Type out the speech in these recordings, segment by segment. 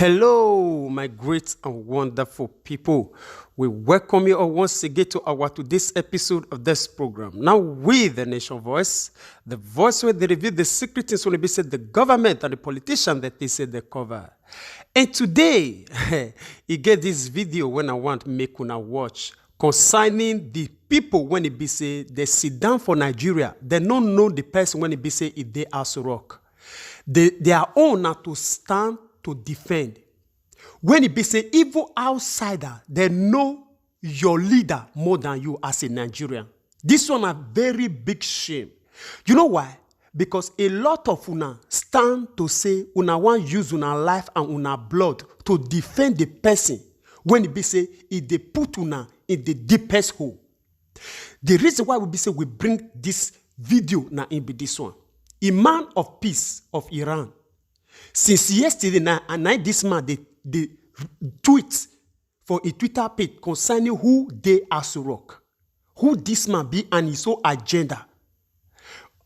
Hello, my great and wonderful people. We welcome you all once again to our today's episode of this program. Now, we, the Nation Voice, the voice where they reveal the secret things when they said the government and the politician that they said they cover. And today, he get this video when I want make una watch concerning the people when it be say they sit down for Nigeria. They don't know the person when it be say if they also rock. Their own are to stand to defend. When it be say evil outsider, they know your leader more than you as a Nigerian. This one a very big shame. You know why? Because a lot of una stand to say una want use una life and una blood to defend the person when it be say if they put una in the deepest hole. The reason why we be say we bring this video now in be this one. A man of peace of Iran. Since yesterday night, and night this man, they tweet for a Twitter page concerning who they are to rock. Who this man be and his own agenda.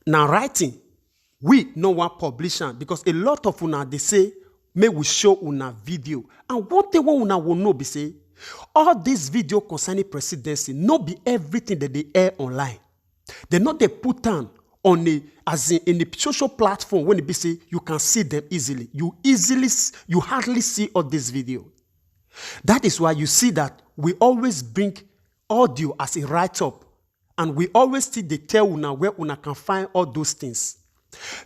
Now writing, we no one publishing because a lot of una they say, may we show una video. And what they want una will know be say, all this video concerning presidency, not be everything that they air online. They not they put on as in the social platform when it be say you can see them easily. You hardly see all this video. That is why you see that we always bring audio as a write-up, and we always see the tell una where una can find all those things.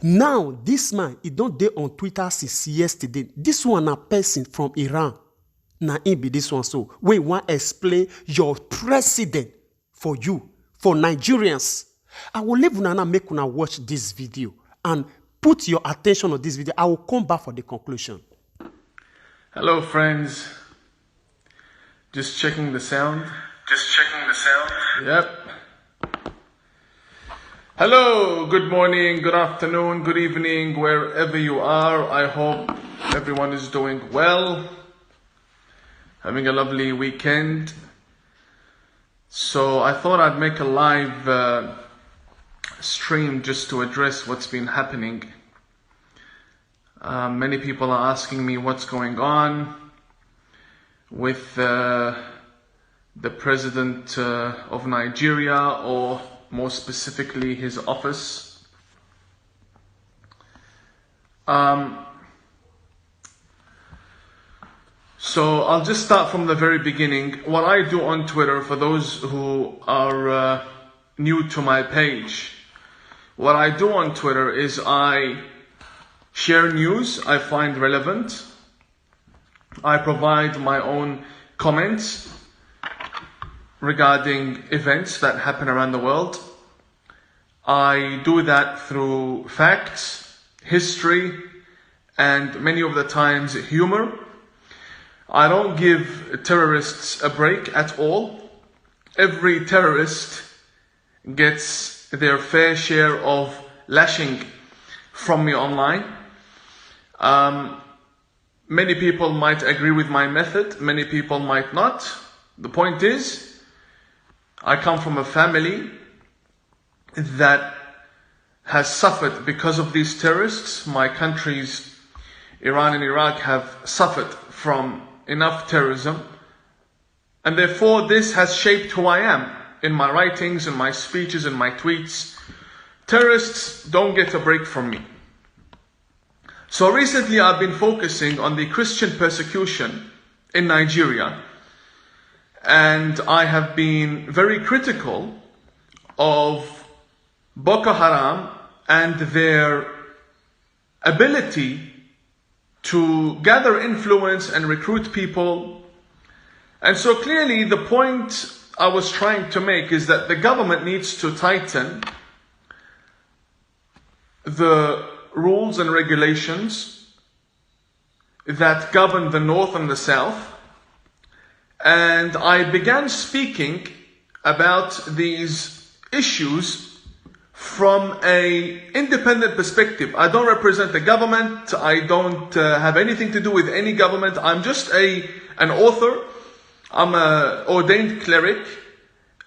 Now this man, he don't dey on Twitter since yesterday. This one a person from Iran. Now it be this one so we want to explain your president for you, for Nigerians. I will leave una make una watch this video and put your attention on this video. I will come back for the conclusion. Hello friends. Just checking the sound. Yep. Hello, good morning, good afternoon, good evening, wherever you are. I hope everyone is doing well. Having a lovely weekend. So I thought I'd make a live stream just to address what's been happening. Many people are asking me what's going on with the president of Nigeria, or more specifically his office. So I'll just start from the very beginning. What I do on Twitter, for those who are new to my page, what I do on Twitter is I share news I find relevant. I provide my own comments regarding events that happen around the world. I do that through facts, history, and many of the times humor. I don't give terrorists a break at all. Every terrorist gets their fair share of lashing from me online. Many people might agree with my method, many people might not. The point is, I come from a family that has suffered because of these terrorists. My countries, Iran and Iraq, have suffered from enough terrorism, and therefore this has shaped who I am in my writings, in my speeches, in my tweets. Terrorists don't get a break from me. So recently I've been focusing on the Christian persecution in Nigeria, and I have been very critical of Boko Haram and their ability to gather influence and recruit people. And so clearly the point I was trying to make is that the government needs to tighten the rules and regulations that govern the North and the South. And I began speaking about these issues from an independent perspective. I don't represent the government. I don't have anything to do with any government. I'm just an author. I'm an ordained cleric,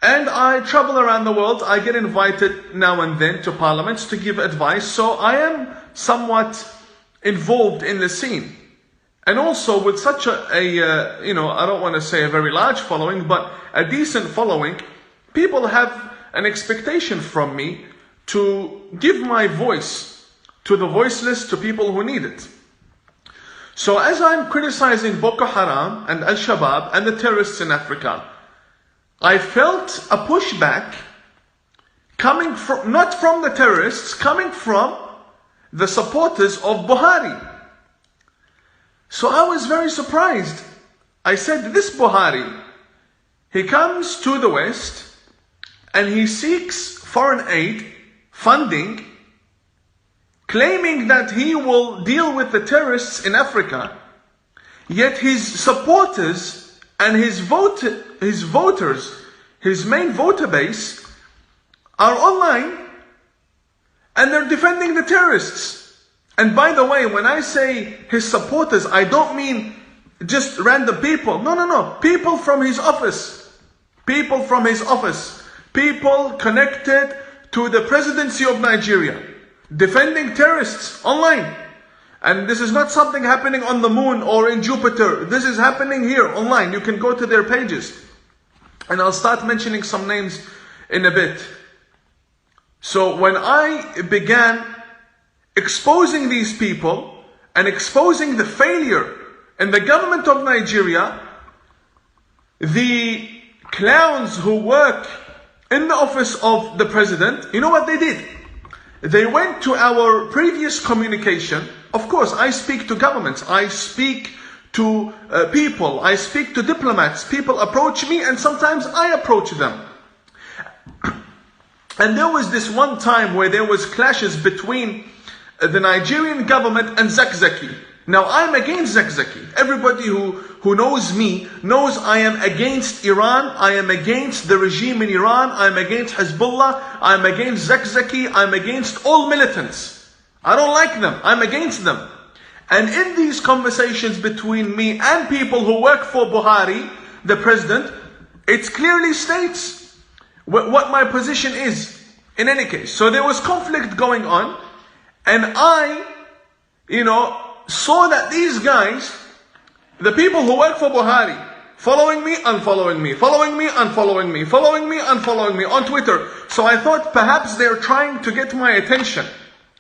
and I travel around the world. I get invited now and then to parliaments to give advice. So I am somewhat involved in the scene. and also with such I don't want to say a very large following, but a decent following, people have an expectation from me to give my voice to the voiceless, to people who need it. So as I'm criticizing Boko Haram and Al-Shabaab and the terrorists in Africa, I felt a pushback coming from, not from the terrorists, coming from the supporters of Buhari. So I was very surprised. I said, this Buhari, he comes to the West and he seeks foreign aid, funding, claiming that he will deal with the terrorists in Africa, yet his supporters and his voters, his main voter base, are online and they're defending the terrorists. And by the way, when I say his supporters, I don't mean just random people. No. People from his office. People from his office. People connected to the presidency of Nigeria. Defending terrorists online. And this is not something happening on the moon or in Jupiter. This is happening here online. You can go to their pages. And I'll start mentioning some names in a bit. So when I began exposing these people and exposing the failure in the government of Nigeria, the clowns who work in the office of the president, you know what they did? They went to our previous communication. Of course, I speak to governments, I speak to people, I speak to diplomats. People approach me and sometimes I approach them. And there was this one time where there was clashes between the Nigerian government and Zeki. Now I'm against Zeki. Everybody who knows me knows I am against Iran. I am against the regime in Iran. I am against Hezbollah. I am against Zeki. I am against all militants. I don't like them. I'm against them. And in these conversations between me and people who work for Buhari, the president, it clearly states what my position is, in any case. So there was conflict going on, and I, saw that these guys, the people who work for Buhari, following me, unfollowing me, following me, unfollowing me, following me, unfollowing me on Twitter. So I thought perhaps they're trying to get my attention.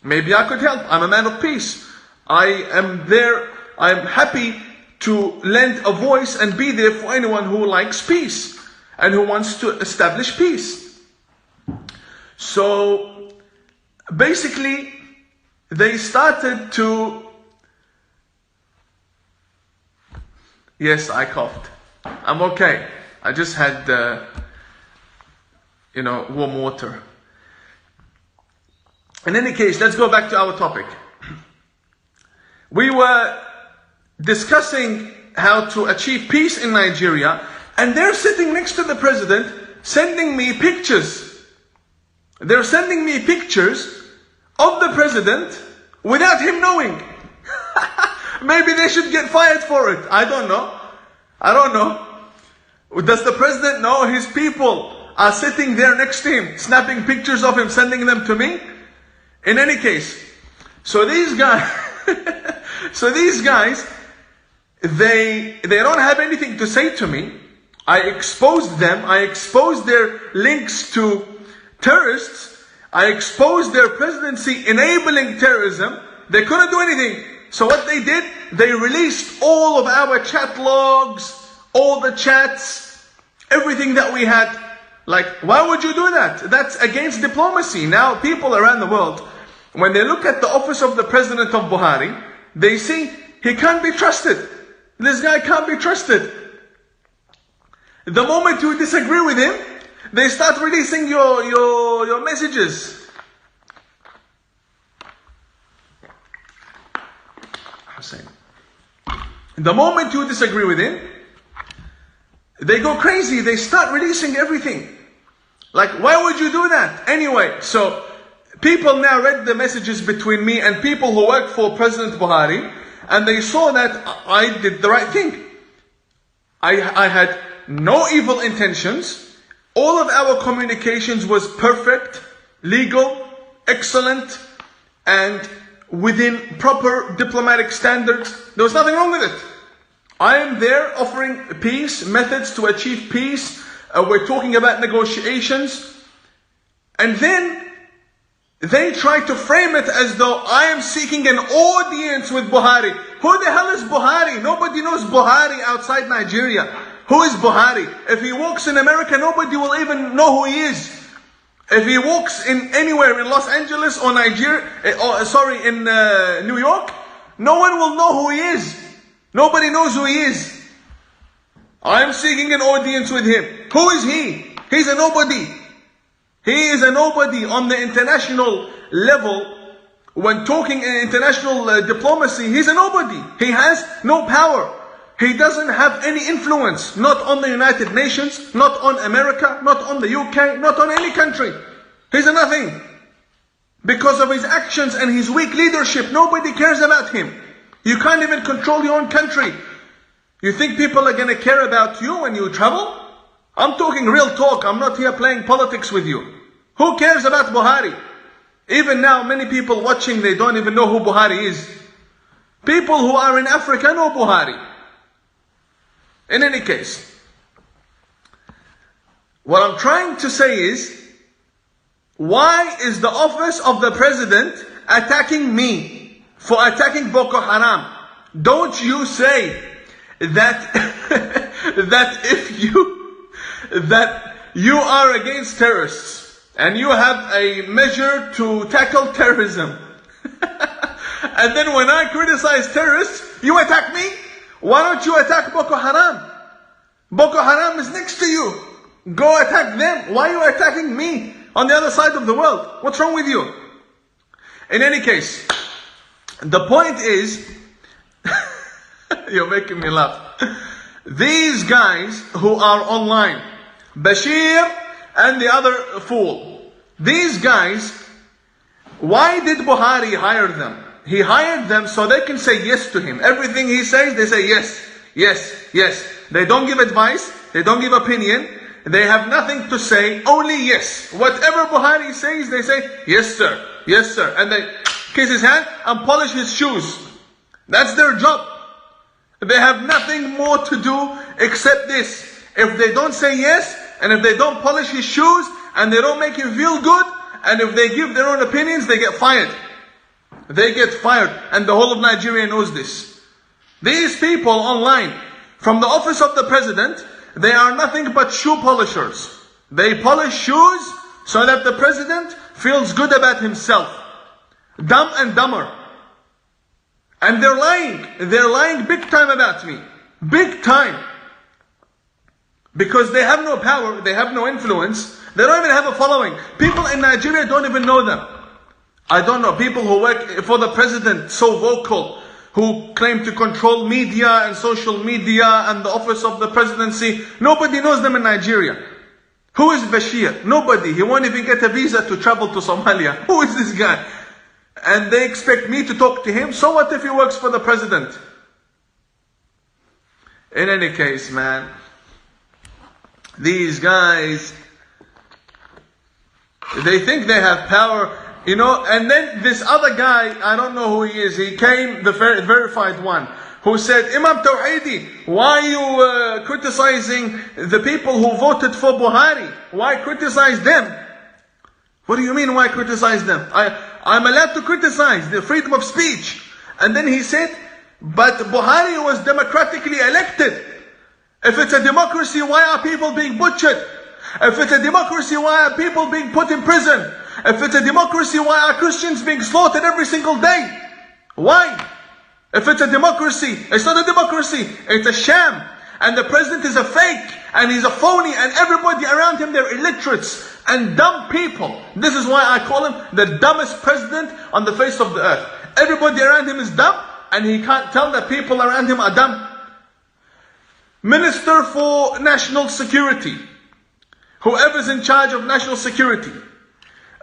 Maybe I could help. I'm a man of peace. I am there. I'm happy to lend a voice and be there for anyone who likes peace and who wants to establish peace. So basically, they started to... Yes, I coughed. I'm okay. I just had, warm water. In any case, let's go back to our topic. We were discussing how to achieve peace in Nigeria, and they're sitting next to the president, sending me pictures. They're sending me pictures of the president without him knowing. Maybe they should get fired for it. I don't know. Does the president know his people are sitting there next to him, snapping pictures of him, sending them to me? In any case, so these guys, they don't have anything to say to me. I exposed them. I exposed their links to terrorists. I exposed their presidency enabling terrorism. They couldn't do anything. So what they did, they released all of our chat logs, all the chats, everything that we had. Like, why would you do that? That's against diplomacy. Now, people around the world, when they look at the office of the president of Buhari, they see he can't be trusted. This guy can't be trusted. The moment you disagree with him, they start releasing your messages. The moment you disagree with him, they go crazy. They start releasing everything. Like, why would you do that? Anyway, so people now read the messages between me and people who work for President Buhari, and they saw that I did the right thing. I had no evil intentions. All of our communications was perfect, legal, excellent, and within proper diplomatic standards. There was nothing wrong with it. I am there offering peace, methods to achieve peace. We're talking about negotiations. And then they try to frame it as though I am seeking an audience with Buhari. Who the hell is Buhari? Nobody knows Buhari outside Nigeria. Who is Buhari? If he walks in America, nobody will even know who he is. If he walks in anywhere in Los Angeles or in New York, no one will know who he is. Nobody knows who he is. I am seeking an audience with him. Who is he? He's a nobody. He is a nobody on the international level. When talking in international diplomacy, he's a nobody. He has no power. He doesn't have any influence. Not on the United Nations, not on America, not on the UK, not on any country. He's a nothing. Because of his actions and his weak leadership, nobody cares about him. You can't even control your own country. You think people are going to care about you when you travel? I'm talking real talk. I'm not here playing politics with you. Who cares about Buhari? Even now, many people watching, they don't even know who Buhari is. People who are in Africa know Buhari. In any case, what I'm trying to say is, why is the office of the president attacking me for attacking Boko Haram? Don't you say that that you are against terrorists and you have a measure to tackle terrorism. And then when I criticize terrorists, you attack me? Why don't you attack Boko Haram? Boko Haram is next to you. Go attack them. Why are you attacking me on the other side of the world? What's wrong with you? In any case, the point is, you're making me laugh. These guys who are online, Bashir and the other fool, these guys, why did Buhari hire them? He hired them so they can say yes to him. Everything he says, they say yes, yes, yes. They don't give advice, they don't give opinion, they have nothing to say, only yes. Whatever Buhari says, they say, yes sir, yes sir. And they kiss his hand and polish his shoes. That's their job. They have nothing more to do except this. If they don't say yes, and if they don't polish his shoes, and they don't make him feel good, and if they give their own opinions, they get fired. They get fired, and the whole of Nigeria knows this. These people online, from the office of the president, they are nothing but shoe polishers. They polish shoes so that the president feels good about himself. Dumb and dumber. And they're lying. They're lying big time about me. Big time. Because they have no power, they have no influence, they don't even have a following. People in Nigeria don't even know them. I don't know, people who work for the president, so vocal, who claim to control media and social media and the office of the presidency, nobody knows them in Nigeria. Who is Bashir? Nobody. He won't even get a visa to travel to Somalia. Who is this guy? And they expect me to talk to him? So what if he works for the president? In any case, man, these guys, they think they have power, you know. And then this other guy, I don't know who he is, he came, the verified one, who said, Imam Tawhidi, why are you criticizing the people who voted for Buhari? Why criticize them? What do you mean, why criticize them? I'm allowed to criticize the freedom of speech. And then he said, but Buhari was democratically elected. If it's a democracy, why are people being butchered? If it's a democracy, why are people being put in prison? If it's a democracy, why are Christians being slaughtered every single day? Why? If it's a democracy, it's not a democracy, it's a sham. And the president is a fake, and he's a phony, and everybody around him, they're illiterates and dumb people. This is why I call him the dumbest president on the face of the earth. Everybody around him is dumb, and he can't tell that people around him are dumb. Minister for National Security, whoever's in charge of national security,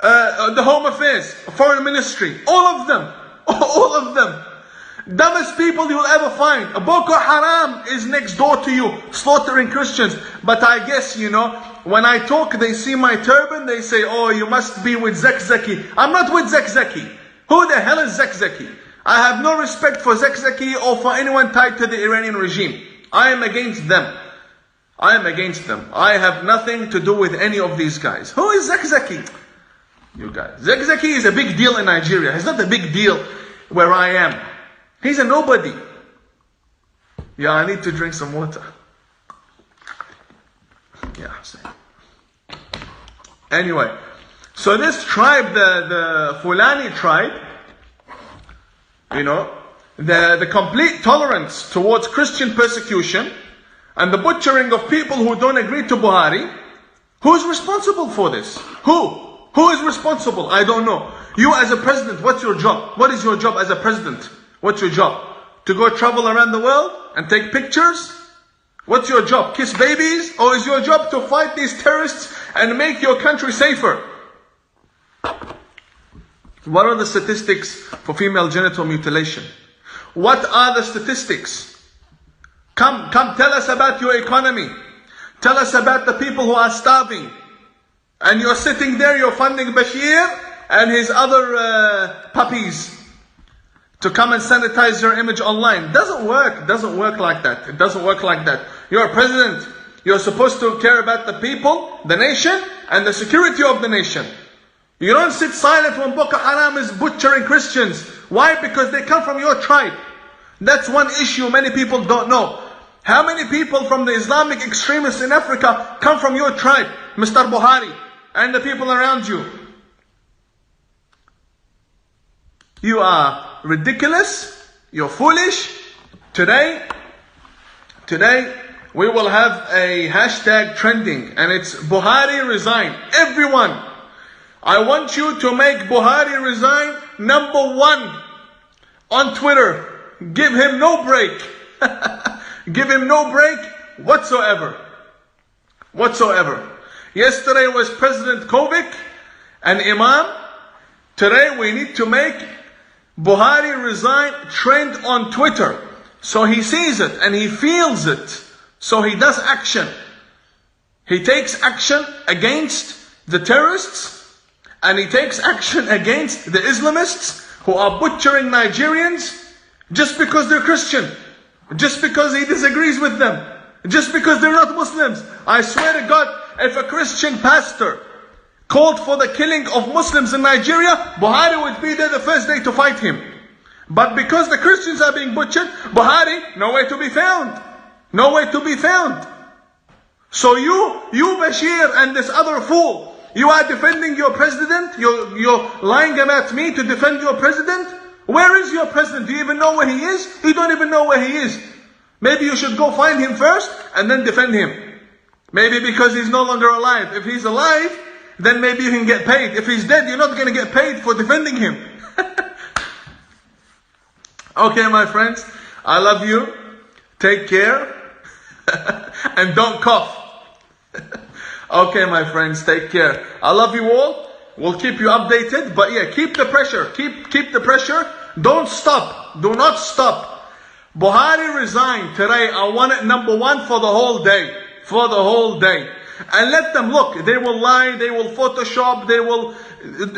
the Home Affairs, Foreign Ministry, all of them, dumbest people you will ever find. Boko Haram is next door to you, slaughtering Christians. But I guess, you know, when I talk, they see my turban, they say, oh, you must be with Zeki. I'm not with Zeki. Who the hell is Zeki? I have no respect for Zeki or for anyone tied to the Iranian regime. I am against them. I am against them. I have nothing to do with any of these guys. Who is Zeki? You guys. Zeki is a big deal in Nigeria. He's not a big deal where I am. He's a nobody. Yeah, I need to drink some water. Yeah, same. Anyway, so this tribe, the Fulani tribe, you know, the complete tolerance towards Christian persecution and the butchering of people who don't agree to Buhari, who's responsible for this? Who is responsible? I don't know. You as a president, what's your job? What is your job as a president? What's your job? To go travel around the world and take pictures? What's your job? Kiss babies? Or is your job to fight these terrorists and make your country safer? What are the statistics for female genital mutilation? What are the statistics? Come tell us about your economy. Tell us about the people who are starving. And you're sitting there, you're funding Bashir and his other puppies to come and sanitize your image online. Doesn't work like that. It doesn't work like that. You're a president. You're supposed to care about the people, the nation, and the security of the nation. You don't sit silent when Boko Haram is butchering Christians. Why? Because they come from your tribe. That's one issue many people don't know. How many people from the Islamic extremists in Africa come from your tribe, Mr. Buhari, and the people around you? You are ridiculous. You're foolish. Today, we will have a hashtag trending, and it's Buhari resign. Everyone, I want you to make Buhari resign #1 on Twitter. Give him no break. Give him no break whatsoever. Yesterday was President Kovic and Imam. Today we need to make Buhari resign trend on Twitter. So he sees it and he feels it. So he does action. He takes action against the terrorists, and he takes action against the Islamists who are butchering Nigerians just because they're Christian, just because he disagrees with them, just because they're not Muslims. I swear to God, if a Christian pastor called for the killing of Muslims in Nigeria, Buhari would be there the first day to fight him. But because the Christians are being butchered, Buhari, nowhere to be found. Nowhere to be found. So you Bashir and this other fool, you are defending your president? You're lying about me to defend your president? Where is your president? Do you even know where he is? You don't even know where he is. Maybe you should go find him first and then defend him. Maybe because he's no longer alive. If he's alive, then maybe you can get paid. If he's dead, you're not going to get paid for defending him. Okay, my friends, I love you. Take care. And don't cough. Okay, my friends, take care. I love you all. We'll keep you updated. But yeah, keep the pressure. Keep the pressure. Don't stop. Do not stop. Buhari resigned today. I want it #1 for the whole day. For the whole day. And let them look. They will lie. They will Photoshop. They will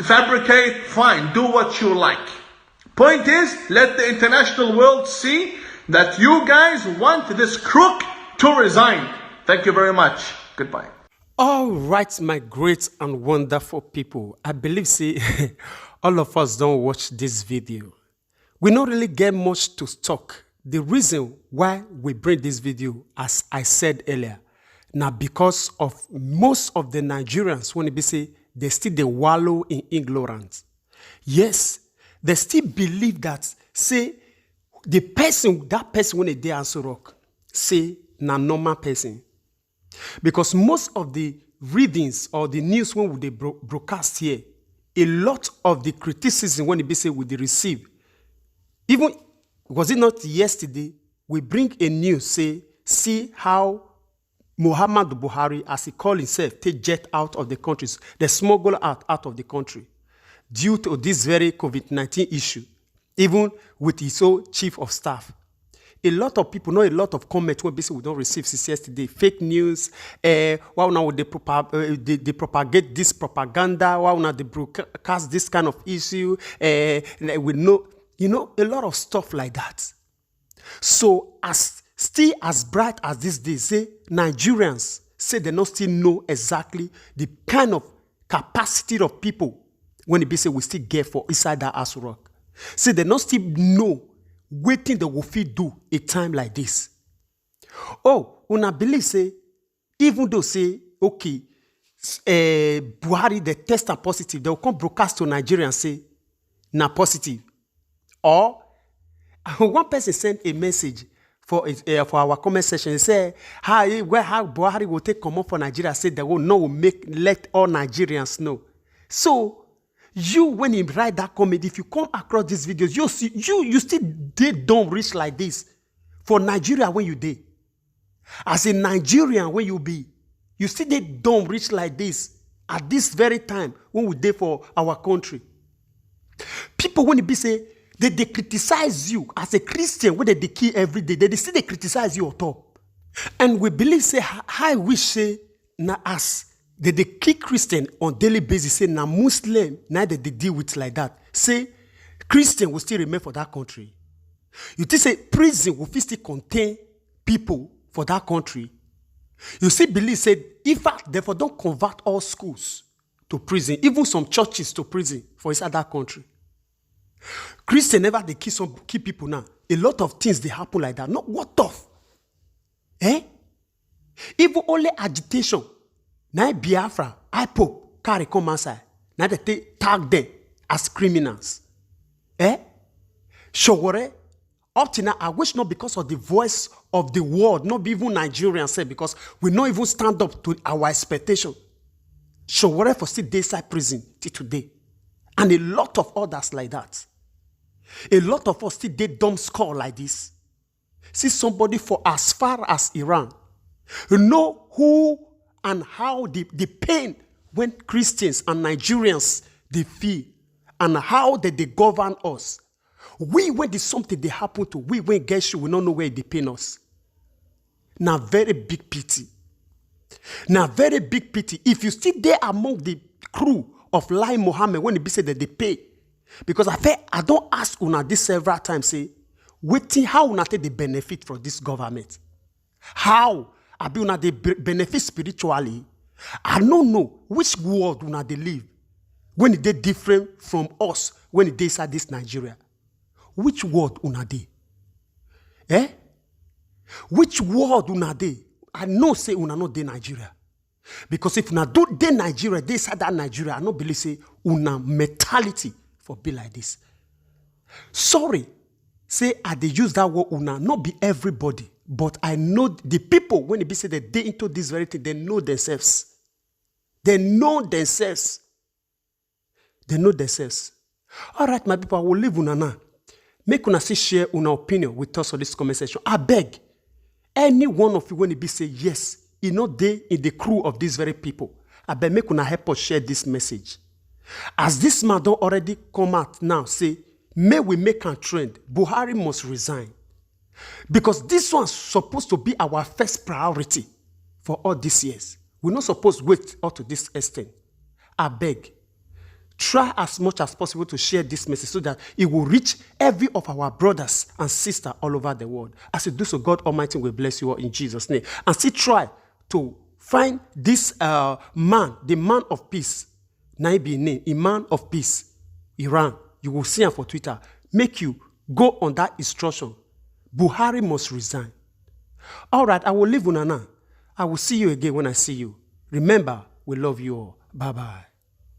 fabricate. Fine. Do what you like. Point is, let the international world see that you guys want this crook to resign. Thank you very much. Goodbye. All right, my great and wonderful people. I believe, see, all of us don't watch this video. We don't really get much to talk. The reason why we bring this video, as I said earlier, now because of most of the Nigerians, when they say they still they wallow in ignorance. Yes, they still believe that, say, that person when they answer rock, say, na normal person. Because most of the readings or the news when they broadcast here, a lot of the criticism when they say we they receive, even, was it not yesterday, we bring a news, say, see how Muhammad Buhari, as he called himself, take jet out of the countries, they smuggle out of the country due to this very COVID-19 issue, even with his own chief of staff. a lot of people, not a lot of comments when basically we don't receive since yesterday. Fake news, why now they propagate this propaganda, why now they broadcast this kind of issue, we know, a lot of stuff like that. So still as bright as this day, say Nigerians say they don't still know exactly the kind of capacity of people when it be say we still get for inside that ass rock. Say they don't still know waiting the will fit do a time like this. Oh, una believe say, even though say, okay, Buhari, the test are positive, they will come broadcast to Nigeria and say, na positive. Or, one person sent a message for our comment section. He said, how Buhari will take come up for Nigeria, say they will let all Nigerians know. So, you, when you write that comment, if you come across these videos, you still don't reach like this. For Nigeria, when you did. As a Nigerian, when you still don't reach like this at this very time when we did for our country. People, when they say, they criticize you as a Christian, when they kill every day, they still criticize you on top. And we believe, say, I wish, say, na as they kill Christian on daily basis, say, na Muslim, now they deal with like that. Say, Christian will still remain for that country. You think, say, prison will still contain people for that country. You see, believe, say, in fact, therefore, don't convert all schools to prison, even some churches to prison for inside that country. Christian never they kill people now. A lot of things they happen like that. Not what of? Even only agitation. Now Biafra, IPOP, carry come outside. Now they tag them as criminals. Showore, up to now, I wish not because of the voice of the world, not even Nigerians say, because we not even stand up to our expectation. Showore for still inside prison till today. And a lot of others like that. A lot of us still did dumb score like this. See somebody for as far as Iran. You know who and how the pain when Christians and Nigerians they feel and how they govern us. We, when there's something they happen to, we when get you, we don't know where they pain us. Now very big pity. Now very big pity. If you still there among the crew of Lai Mohammed when it be said that they pay. Because I don't ask una this several times, say, waiting how una take the benefit from this government. How? I be una they benefit spiritually. I don't know which world una they live when they different from us when they inside this Nigeria. Which world una they? Which world una they? I know say una not de Nigeria. Because if una do de Nigeria, they inside that Nigeria, I don't believe say una mentality for be like this. Sorry, say I they use that word una, not be everybody, but I know the people when they be say that they into this very thing, they know themselves. They know themselves. They know themselves. All right, my people, I will leave una now. Make una see share una opinion with us on this comment section. I beg, any one of you when it be say yes, you know they in the crew of these very people. I beg make una help us share this message. As this man don't already come out now, say, may we make a trend. Buhari must resign. Because this one's supposed to be our first priority for all these years. We're not supposed to wait up to this extent. I beg, try as much as possible to share this message so that it will reach every of our brothers and sisters all over the world. As you do so, God Almighty will bless you all in Jesus' name. And still try to find this man, the man of peace, Naibi name, a man of peace, Iran. You will see him for Twitter. Make you go on that instruction. Buhari must resign. All right, I will leave Unana. I will see you again when I see you. Remember, we love you all. Bye-bye.